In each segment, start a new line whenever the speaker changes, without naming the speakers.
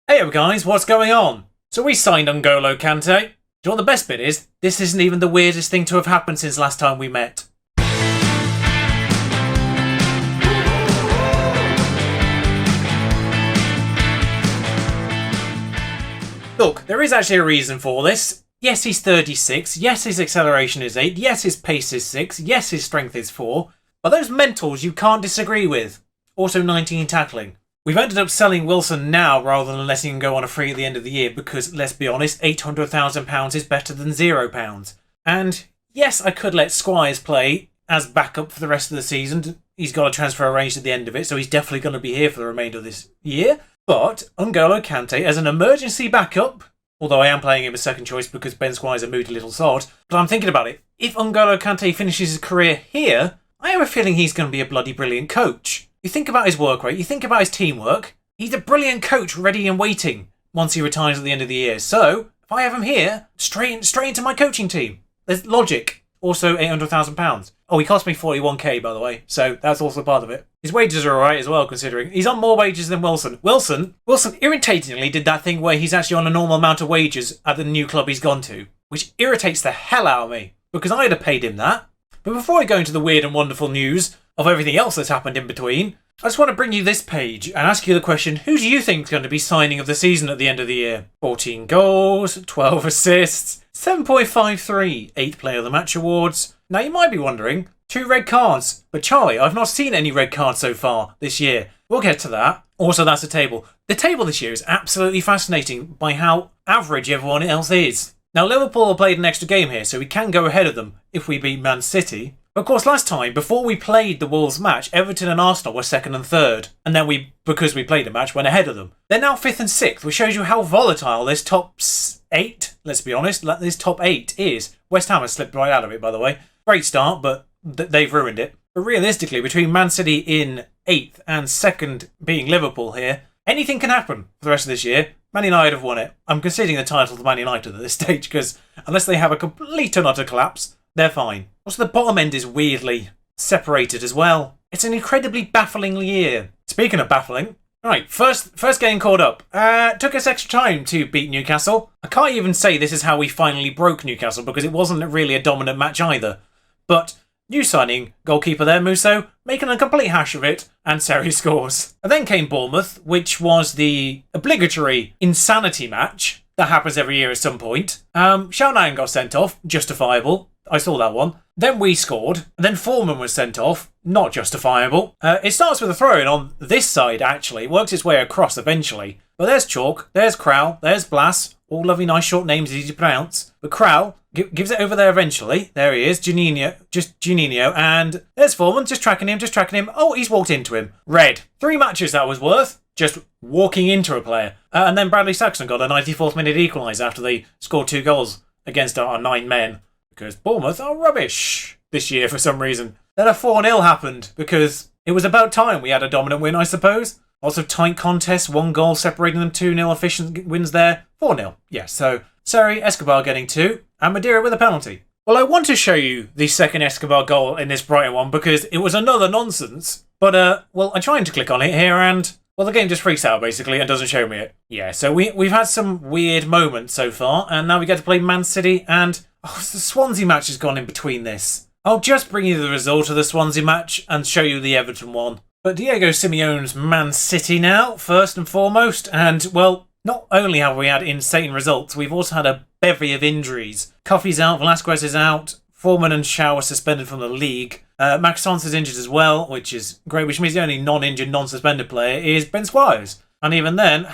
Hey up guys, what's going on? So we signed N'Golo Kante. Do you know what the best bit is? This isn't even the weirdest thing to have happened since last time we met. Look, there is actually a reason for this. Yes, he's 36. Yes, his acceleration is 8. Yes, his pace is 6. Yes, his strength is 4. But those mentals you can't disagree with. Also 19 tackling. We've ended up selling Wilson now rather than letting him go on a free at the end of the year because, let's be honest, £800,000 is better than £0. And yes, I could let Squires play as backup for the rest of the season. He's got a transfer arranged at the end of it, so he's definitely going to be here for the remainder of this year. But N'Golo Kante as an emergency backup, although I am playing him as second choice because Ben Squires a moody little sod, but I'm thinking about it. If N'Golo Kante finishes his career here, I have a feeling he's going to be a bloody brilliant coach. You think about his work rate, you think about his teamwork, he's a brilliant coach ready and waiting once he retires at the end of the year. So, if I have him here, straight into my coaching team. There's logic. Also £800,000. Oh, he cost me 41k by the way, so that's also part of it. His wages are alright as well, considering he's on more wages than Wilson. Wilson irritatingly did that thing where he's actually on a normal amount of wages at the new club he's gone to, which irritates the hell out of me, because I'd have paid him that. But before I go into the weird and wonderful news of everything else that's happened in between, I just want to bring you this page and ask you the question, who do you think is going to be signing of the season at the end of the year? 14 goals, 12 assists, 7.53, 8 Player of the Match awards. Now you might be wondering, 2 red cards. But Charlie, I've not seen any red cards so far this year. We'll get to that. Also, that's the table. The table this year is absolutely fascinating by how average everyone else is. Now Liverpool have played an extra game here, so we can go ahead of them if we beat Man City. Of course, last time, before we played the Wolves match, Everton and Arsenal were 2nd and 3rd. And then because we played the match, went ahead of them. They're now 5th and 6th, which shows you how volatile this top 8, let's be honest, this top 8 is. West Ham has slipped right out of it, by the way. Great start, but they've ruined it. But realistically, between Man City in 8th and 2nd being Liverpool here, anything can happen for the rest of this year. Man United have won it. I'm conceding the title to Man United at this stage, because unless they have a complete and utter collapse, they're fine. Also, the bottom end is weirdly separated as well. It's an incredibly baffling year. Speaking of baffling, right, first game called up. Took us extra time to beat Newcastle. I can't even say this is how we finally broke Newcastle because it wasn't really a dominant match either. But new signing, goalkeeper there, Musso, making a complete hash of it, and Seri scores. And then came Bournemouth, which was the obligatory insanity match that happens every year at some point. Shaunang got sent off, justifiable. I saw that one. Then we scored. And then Foreman was sent off. Not justifiable. It starts with a throw-in on this side, actually. It works its way across eventually. But there's Chalk. There's Krau. There's Blas. All lovely, nice short names, easy to pronounce. But Krau gives it over there eventually. There he is. Juninho. And there's Foreman. Just tracking him. Oh, he's walked into him. Red. 3 matches that was worth. Just walking into a player. And then Bradley Saxton got a 94th minute equaliser after they scored 2 goals against our 9 men. Because Bournemouth are rubbish this year for some reason. Then a 4-0 happened because it was about time we had a dominant win, I suppose. Also tight contest, 1 goal separating them, 2-0 efficient wins there. 4-0, yeah, so Seri, Escobar getting 2, and Madeira with a penalty. Well, I want to show you the second Escobar goal in this Brighton one because it was another nonsense. But, well, I'm trying to click on it here and, well, the game just freaks out basically and doesn't show me it. Yeah, so we've had some weird moments so far, and now we get to play Man City and... oh, the Swansea match has gone in between this. I'll just bring you the result of the Swansea match and show you the Everton one. But Diego Simeone's Man City now, first and foremost. And, well, not only have we had insane results, we've also had a bevy of injuries. Coffey's out, Velasquez is out, Foreman and Shaw are suspended from the league. Maxence is injured as well, which is great, which means the only non-injured, non-suspended player is Ben Squires. And even then,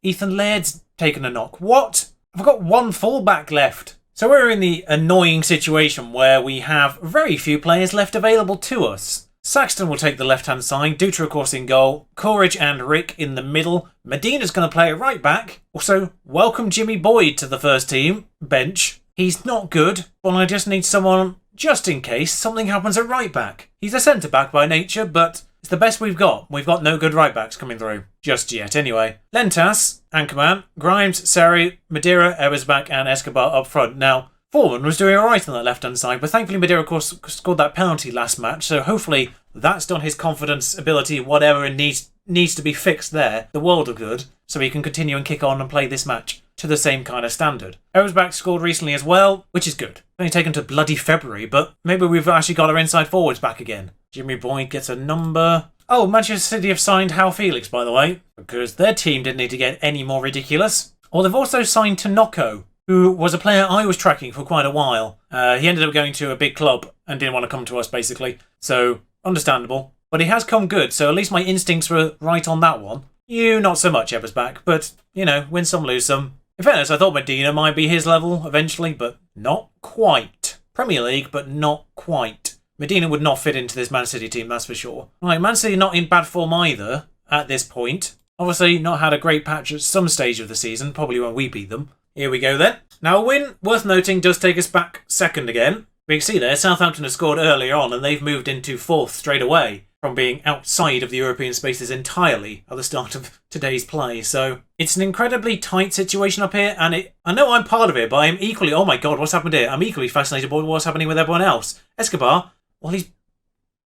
Ethan Laird's taken a knock. What? I've got 1 fullback left. So we're in the annoying situation where we have very few players left available to us. Saxton will take the left-hand side, Dutra of course in goal, Courage and Rick in the middle. Medina's going to play it right back. Also, welcome Jimmy Boyd to the first team bench. He's not good, but I just need someone just in case something happens at right back. He's a centre-back by nature, but it's the best we've got. We've got no good right backs coming through. Just yet, anyway. Lentas, Anchorman, Grimes, Seri, Madeira, Ebersbach and Escobar up front. Now, Foreman was doing alright on that left-hand side, but thankfully Madeira, of course, scored that penalty last match, so hopefully that's done his confidence, ability, whatever it needs to be fixed there, the world of good, so he can continue and kick on and play this match to the same kind of standard. Ebersbach scored recently as well, which is good. Only taken to bloody February, but maybe we've actually got our inside forwards back again. Jimmy Boyd gets a number. Oh, Manchester City have signed Hal Felix, by the way, because their team didn't need to get any more ridiculous. Or they've also signed Tanoko, who was a player I was tracking for quite a while. He ended up going to a big club and didn't want to come to us, basically. So, understandable. But he has come good, so at least my instincts were right on that one. You, not so much, Ebersbach, but, you know, win some, lose some. In fairness, I thought Medina might be his level eventually, but not quite. Premier League, but not quite. Medina would not fit into this Man City team, that's for sure. Right, Man City not in bad form either at this point. Obviously, not had a great patch at some stage of the season, probably when we beat them. Here we go then. Now, a win, worth noting, does take us back second again. We can see there, Southampton has scored earlier on and they've moved into fourth straight away from being outside of the European spaces entirely at the start of today's play. So it's an incredibly tight situation up here, and I know I'm part of it, but I'm equally, oh my god, what's happened here? I'm equally fascinated by what's happening with everyone else. Escobar, well,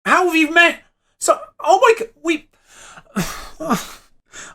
how have you met? So, oh my god,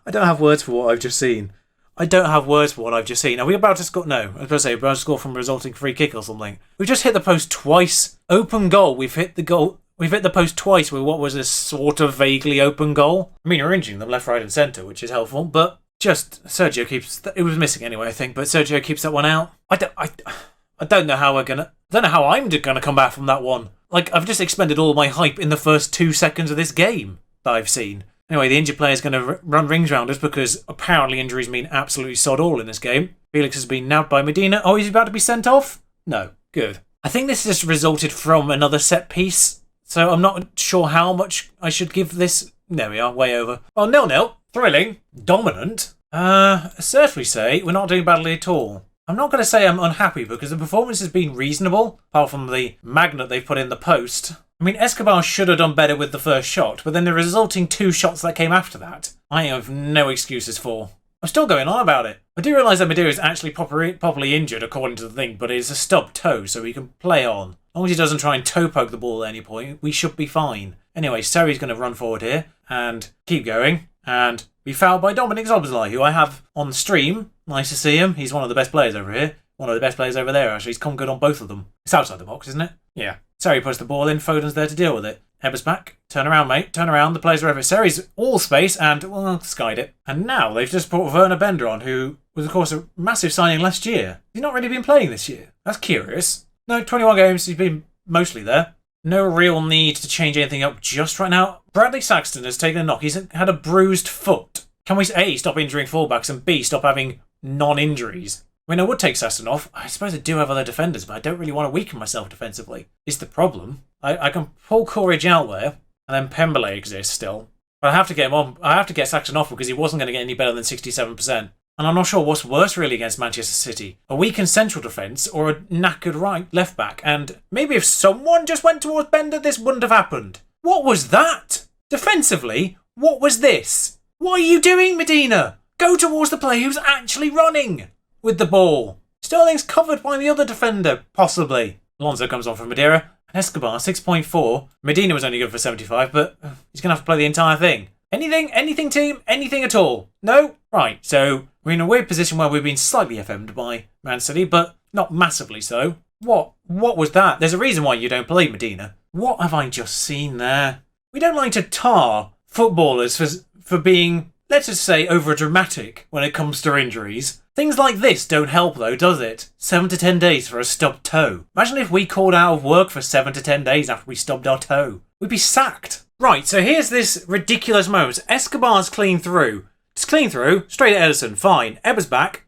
I don't have words for what I've just seen. Are we about to score? No, I was going to say, we're about to score from a resulting free kick or something. We've just hit the post twice. Open goal. We've hit the post twice with what was a sort of vaguely open goal. I mean, we're injuring them left, right and centre, which is helpful, but just Sergio keeps... It was missing anyway, I think, but Sergio keeps that one out. I don't know how I'm going to come back from that one. Like, I've just expended all my hype in the first 2 seconds of this game that I've seen. Anyway, the injured player is going to run rings round us because apparently injuries mean absolutely sod all in this game. Felix has been nabbed by Medina. Oh, he's about to be sent off? No. Good. I think this just resulted from another set piece, so I'm not sure how much I should give this. There we are, way over. Well, 0-0. Thrilling. Dominant. Certainly say we're not doing badly at all. I'm not going to say I'm unhappy because the performance has been reasonable, apart from the magnet they've put in the post. I mean, Escobar should have done better with the first shot, but then the resulting 2 shots that came after that, I have no excuses for. I'm still going on about it. I do realise that Madeira is actually properly injured according to the thing, but it's a stubbed toe, so he can play on. As long as he doesn't try and toe poke the ball at any point, we should be fine. Anyway, Seri's going to run forward here and keep going and be fouled by Dominic Szoboszlai, who I have on the stream. Nice to see him. He's one of the best players over here. One of the best players over there, actually. He's come good on both of them. It's outside the box, isn't it? Yeah. Seri puts the ball in. Foden's there to deal with it. Ebersbach. Turn around, mate. Turn around. The players are over. Seri's all space and, well, skied it. And now they've just brought Werner Bender on, who was, of course, a massive signing last year. He's not really been playing this year. That's curious. No, 21 games. He's been mostly there. No real need to change anything up just right now. Bradley Saxton has taken a knock. He's had a bruised foot. Can we, A, stop injuring fullbacks, and B, stop having non-injuries? I mean, I would take Saxton off. I suppose I do have other defenders, but I don't really want to weaken myself defensively. Is the problem. I can pull Courage out there, and then Pembele exists still. But I have to get him on. I have to get Saxton off because he wasn't going to get any better than 67%. And I'm not sure what's worse really against Manchester City. A weakened central defence or a knackered left back. And maybe if someone just went towards Bender, this wouldn't have happened. What was that? Defensively, what was this? What are you doing, Medina? Go towards the player who's actually running with the ball. Sterling's covered by the other defender, possibly. Alonso comes on from Madeira. And Escobar, 6.4. Medina was only good for 75, but he's going to have to play the entire thing. Anything team? Anything at all? No? Right, so we're in a weird position where we've been slightly FM'd by Man City, but not massively so. What was that? There's a reason why you don't play Medina. What have I just seen there? We don't like to tar footballers for being, let's just say, over-dramatic when it comes to injuries. Things like this don't help though, does it? 7 to 10 days for a stubbed toe. Imagine if we called out of work for 7 to 10 days after we stubbed our toe. We'd be sacked. Right, so here's this ridiculous moment. Escobar's clean through. Just clean through, straight at Ederson, fine. Ebersbach.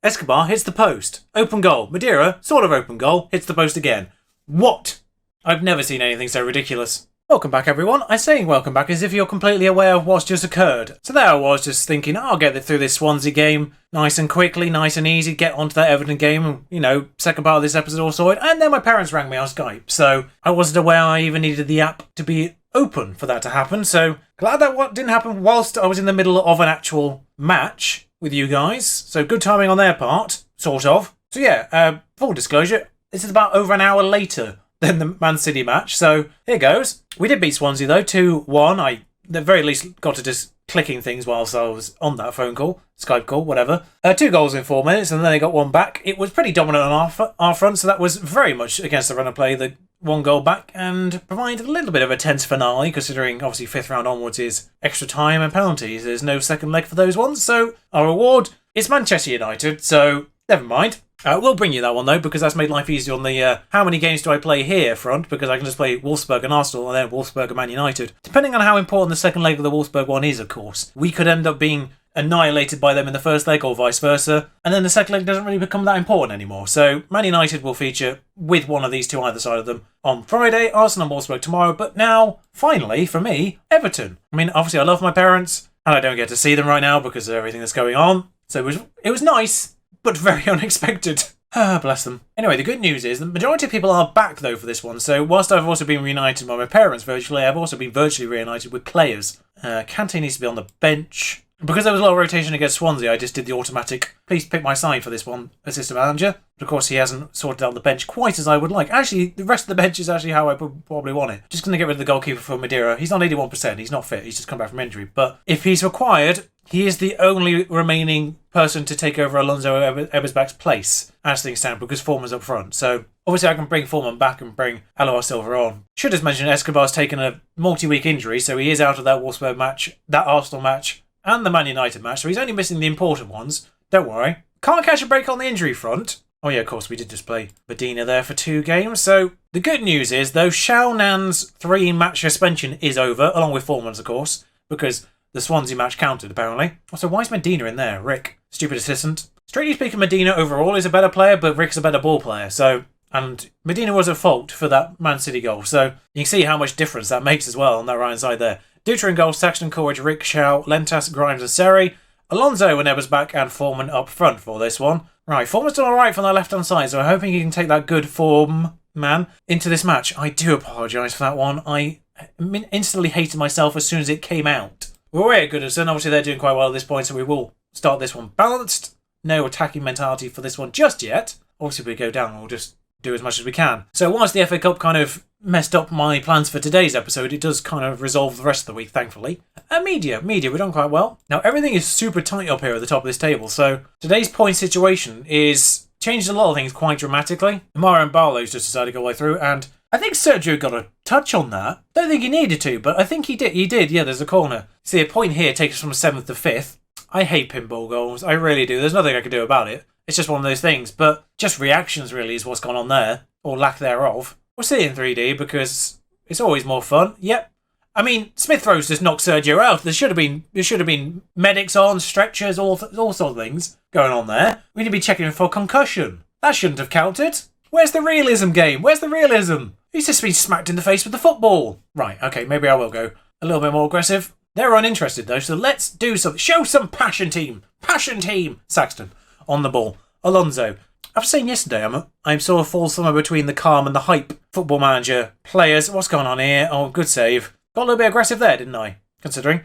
Escobar hits the post. Open goal. Madeira, sort of open goal, hits the post again. What? I've never seen anything so ridiculous. Welcome back, everyone. I'm saying welcome back as if you're completely aware of what's just occurred. So there I was, just thinking, I'll get through this Swansea game nice and quickly, nice and easy, get onto that Everton game, and, second part of this episode all sorted, and then my parents rang me on Skype, so I wasn't aware I even needed the app to be open for that to happen, so glad that didn't happen whilst I was in the middle of an actual match with you guys, so good timing on their part, sort of. So yeah, full disclosure, this is about over an hour later than the Man City match. So here goes. We did beat Swansea though, 2-1. I, at the very least, got to just clicking things whilst I was on that phone call, Skype call, whatever. 2 goals in 4 minutes, and then they got one back. It was pretty dominant on our front, so that was very much against the run of play. The 1 goal back, and provided a little bit of a tense finale, considering obviously 5th round onwards is extra time and penalties. There's no second leg for those ones, so our reward is Manchester United, so never mind. We'll bring you that one though, because that's made life easier on the how many games do I play here front, because I can just play Wolfsburg and Arsenal and then Wolfsburg and Man United. Depending on how important the second leg of the Wolfsburg one is, of course. We could end up being annihilated by them in the first leg or vice versa, and then the second leg doesn't really become that important anymore. So Man United will feature with one of these two either side of them on Friday, Arsenal and Wolfsburg tomorrow, but now, finally, for me, Everton. I mean, obviously I love my parents, and I don't get to see them right now because of everything that's going on, so it was nice, but very unexpected. Ah, bless them. Anyway, the good news is the majority of people are back though for this one, so whilst I've also been reunited by my parents virtually, I've also been virtually reunited with players. Kante needs to be on the bench. Because there was a lot of rotation against Swansea, I just did the automatic, please pick my side for this one, assistant manager. But of course he hasn't sorted out the bench quite as I would like. Actually, the rest of the bench is actually how I probably want it. Just going to get rid of the goalkeeper for Madeira. He's not 81%, he's not fit, he's just come back from injury. But if he's required, he is the only remaining person to take over Alonso Ebersbach's place, as things stand, because Foreman's up front. So obviously I can bring Foreman back and bring Alois Silva on. Should have mentioned Escobar's taken a multi-week injury, so he is out of that Wolfsburg match, that Arsenal match, and the Man United match, so he's only missing the important ones. Don't worry. Can't catch a break on the injury front. Oh yeah, of course, we did just play Medina there for 2 games. So the good news is, though, Shao Nan's 3-match suspension is over, along with Foreman's, of course, because the Swansea match counted, apparently. Also, why is Medina in there? Rick, stupid assistant. Strictly speaking, Medina overall is a better player, but Rick's a better ball player, so... And Medina was at fault for that Man City goal, so you can see how much difference that makes as well on that right-hand side there. Dutra in goal, Saxton, Coleridge, Rick, Shaw, Lentas, Grimes and Seri. Alonso and Ebersbach and Foreman up front for this one. Right, Foreman's done alright from that left-hand side, so I'm hoping he can take that good form, man, into this match. I do apologise for that one. I instantly hated myself as soon as it came out. We're away at Goodison. Obviously, they're doing quite well at this point, so we will start this one balanced. No attacking mentality for this one just yet. Obviously, if we go down, we'll just do as much as we can. So whilst the FA Cup kind of messed up my plans for today's episode, it does kind of resolve the rest of the week, thankfully. Media, we're done quite well. Now, everything is super tight up here at the top of this table, so today's point situation is changed a lot of things quite dramatically. Amara Mbalo's just decided to go way through, and I think Sergio got a touch on that. Don't think he needed to, but I think he did. He did, yeah, there's a corner. See, a point here takes us from 7th to 5th. I hate pinball goals, I really do. There's nothing I can do about it. It's just one of those things, but just reactions really is what's gone on there, or lack thereof. We'll see it in 3D because it's always more fun. Yep. I mean, Smith Rowe just knocked Sergio out. There should have been medics on, stretchers, all sorts of things going on there. We need to be checking for concussion. That shouldn't have counted. Where's the realism game? Where's the realism? He's just been smacked in the face with the football. Right, okay, maybe I will go a little bit more aggressive. They're uninterested though, so let's do something. Show some passion, team. Passion, team. Saxton on the ball. Alonso. After saying yesterday, I'm sort of fall somewhere between the calm and the hype. Football Manager, players, what's going on here? Oh, good save. Got a little bit aggressive there, didn't I? Considering.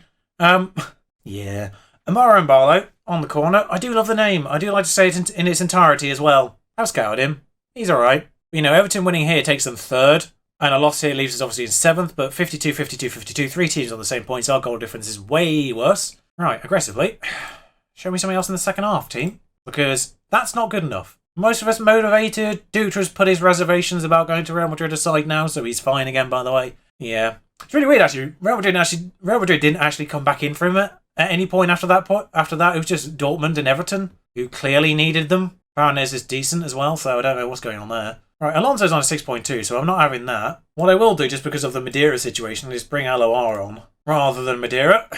Yeah. Amara Mbalo on the corner. I do love the name. I do like to say it in its entirety as well. I've scouted him. He's alright. You know, Everton winning here takes them 3rd. And a loss here leaves us obviously in 7th, but 52, 52, 52. 3 teams on the same points. Our goal difference is way worse. Right, aggressively. Show me something else in the second half, team. Because that's not good enough. Most of us motivated. Dutra's put his reservations about going to Real Madrid aside now, so he's fine again, by the way. Yeah. It's really weird, actually. Real Madrid didn't actually come back in for him at any point after that. It was just Dortmund and Everton, who clearly needed them. Farnez is decent as well, so I don't know what's going on there. Right, Alonso's on a 6.2, so I'm not having that. What I will do, just because of the Madeira situation, is bring Aloar on, rather than Madeira.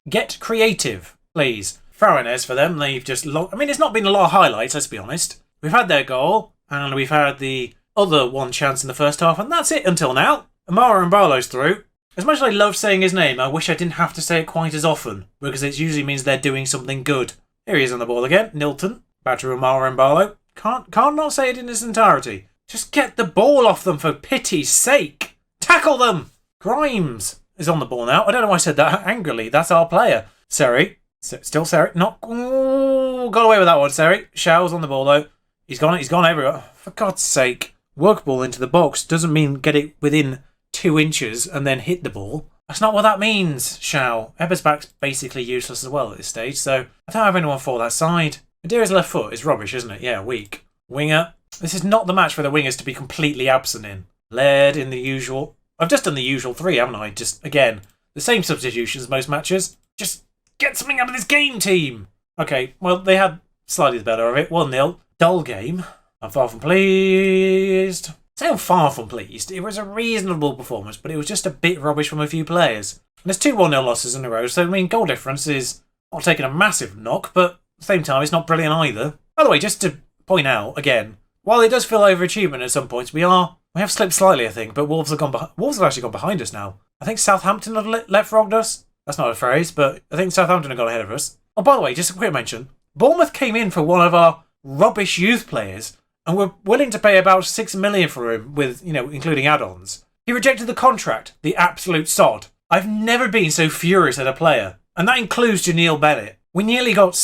Get creative, please. Farnez for them, they've just... I mean, it's not been a lot of highlights, let's be honest. We've had their goal, and we've had the other one chance in the first half, and that's it until now. Amara Mbalo's through. As much as I love saying his name, I wish I didn't have to say it quite as often, because it usually means they're doing something good. Here he is on the ball again, Nilton. Back to Amara Mbalo. Can't not say it in its entirety. Just get the ball off them for pity's sake. Tackle them! Grimes is on the ball now. I don't know why I said that angrily. That's our player. Seri. Still Seri. Not... Ooh, got away with that one, Seri. Shaw's on the ball, though. He's gone everywhere. For God's sake. Work ball into the box doesn't mean get it within 2 inches and then hit the ball. That's not what that means, Shao. Ebersbach's basically useless as well at this stage, so I don't have anyone for that side. Madeire's left foot is rubbish, isn't it? Yeah, weak. Winger. This is not the match for the wingers to be completely absent in. Laird in the usual. I've just done the usual 3, haven't I? Just, again, the same substitutions most matches. Just get something out of this game, team! Okay, well, they had slightly the better of it. 1-0. Dull game. I'm far from pleased. I say I'm far from pleased. It was a reasonable performance, but it was just a bit rubbish from a few players. And there's 2 1-0 losses in a row, so, I mean, goal difference is not taking a massive knock, but at the same time, it's not brilliant either. By the way, just to point out, again, while it does feel overachievement at some points, we have slipped slightly, I think, but Wolves have actually gone behind us now. I think Southampton have leapfrogged us. That's not a phrase, but I think Southampton have gone ahead of us. Oh, by the way, just a quick mention. Bournemouth came in for one of our rubbish youth players, and were willing to pay about $6 million for him, with, including add-ons. He rejected the contract, the absolute sod. I've never been so furious at a player, and that includes Janeel Bennett. We nearly got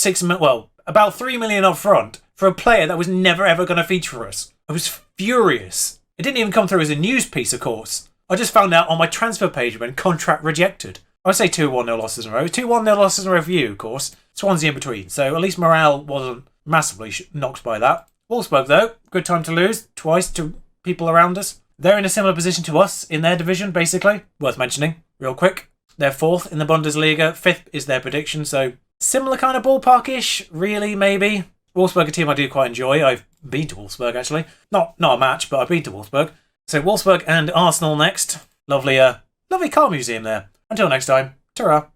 about $3 million up front for a player that was never ever going to feature for us. I was furious. It didn't even come through as a news piece, of course. I just found out on my transfer page when contract rejected. I say 2 1-0 losses in a row. 2 1-0 losses in a row for you, of course. Swansea in between, so at least morale wasn't massively knocked by that. Wolfsburg, though, good time to lose twice to people around us. They're in a similar position to us in their division, basically. Worth mentioning, real quick. They're 4th in the Bundesliga. 5th is their prediction, so similar kind of ballpark-ish, really, maybe. Wolfsburg, a team I do quite enjoy. I've been to Wolfsburg, actually. Not a match, but I've been to Wolfsburg. So Wolfsburg and Arsenal next. Lovely car museum there. Until next time, ta-ra.